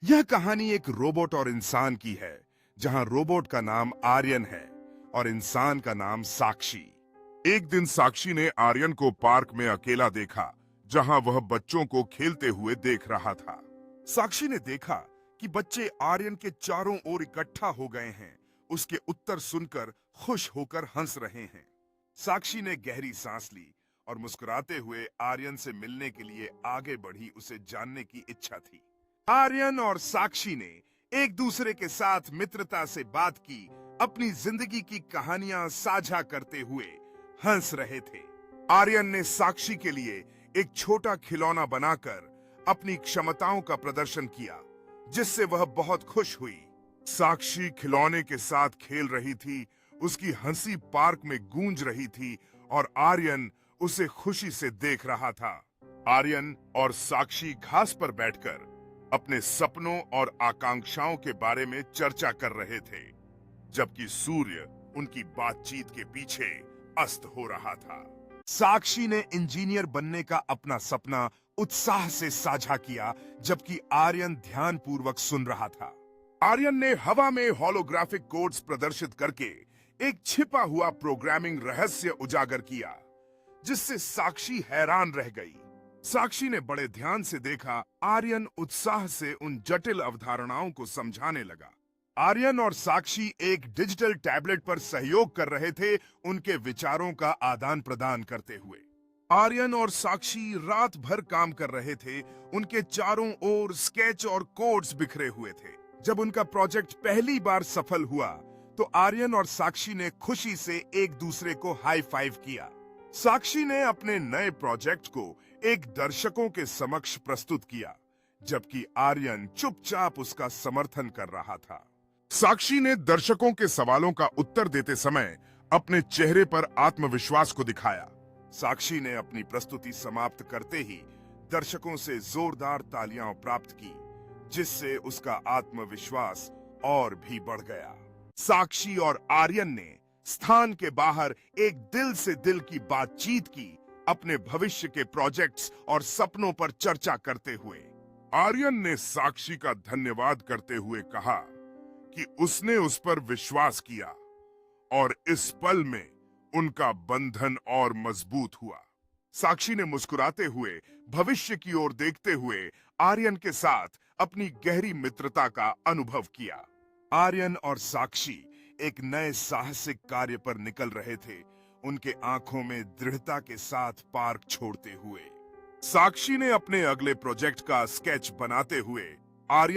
यह कहानी एक रोबोट और इंसान की है, जहां रोबोट का नाम आर्यन है और इंसान का नाम साक्षी। एक दिन साक्षी ने आर्यन को पार्क में अकेला देखा, जहां वह बच्चों को खेलते हुए देख रहा था। साक्षी ने देखा कि बच्चे आर्यन के चारों ओर इकट्ठा हो गए हैं, उसके उत्तर सुनकर खुश होकर हंस रहे हैं। साक्षी ने गहरी सांस ली और मुस्कुराते हुए आर्यन से मिलने के लिए आगे बढ़ी। उसे जानने की इच्छा थी। आर्यन और साक्षी ने एक दूसरे के साथ मित्रता से बात की, अपनी जिंदगी की कहानियां साझा करते हुए हंस रहे थे। आर्यन ने साक्षी के लिए एक छोटा खिलौना बनाकर अपनी क्षमताओं का प्रदर्शन किया, जिससे वह बहुत खुश हुई। साक्षी खिलौने के साथ खेल रही थी, उसकी हंसी पार्क में गूंज रही थी और आर्यन उसे खुशी से देख रहा था। आर्यन और साक्षी घास पर बैठकर अपने सपनों और आकांक्षाओं के बारे में चर्चा कर रहे थे, जबकि सूर्य उनकी बातचीत के पीछे अस्त हो रहा था। साक्षी ने इंजीनियर बनने का अपना सपना उत्साह से साझा किया, जबकि आर्यन ध्यानपूर्वक सुन रहा था। आर्यन ने हवा में होलोग्राफिक कोड्स प्रदर्शित करके एक छिपा हुआ प्रोग्रामिंग रहस्य उजागर किया, जिससे साक्षी हैरान रह गई। साक्षी ने बड़े ध्यान से देखा। आर्यन उत्साह से उन जटिल अवधारणाओं को समझाने लगा। आर्यन और साक्षी एक डिजिटल टैबलेट पर सहयोग कर रहे थे, उनके विचारों का आदान प्रदान करते हुए। आर्यन और साक्षी रात भर काम कर रहे थे, उनके चारों ओर स्केच और कोड्स बिखरे हुए थे। जब उनका प्रोजेक्ट पहली बार सफल हुआ, तो आर्यन और साक्षी ने खुशी से एक दूसरे को हाई फाइव किया। साक्षी ने अपने नए प्रोजेक्ट को एक दर्शकों के समक्ष प्रस्तुत किया, जबकि आर्यन चुपचाप उसका समर्थन कर रहा था। साक्षी ने दर्शकों के सवालों का उत्तर देते समय अपने चेहरे पर आत्मविश्वास को दिखाया। साक्षी ने अपनी प्रस्तुति समाप्त करते ही दर्शकों से जोरदार तालियां प्राप्त की, जिससे उसका आत्मविश्वास और भी बढ़ गया। साक्षी और आर्यन ने स्थान के बाहर एक दिल से दिल की बातचीत की, अपने भविष्य के प्रोजेक्ट्स और सपनों पर चर्चा करते हुए। आर्यन ने साक्षी का धन्यवाद करते हुए कहा कि उसने उस पर विश्वास किया और इस पल में उनका बंधन और मजबूत हुआ। साक्षी ने मुस्कुराते हुए भविष्य की ओर देखते हुए आर्यन के साथ अपनी गहरी मित्रता का अनुभव किया। आर्यन और साक्षी एक नए साहसिक कार्य पर निकल रहे थे, उनके आंखों में दृढ़ता के साथ पार्क छोड़ते हुए। साक्षी ने अपने अगले प्रोजेक्ट का स्केच बनाते हुए आर्यन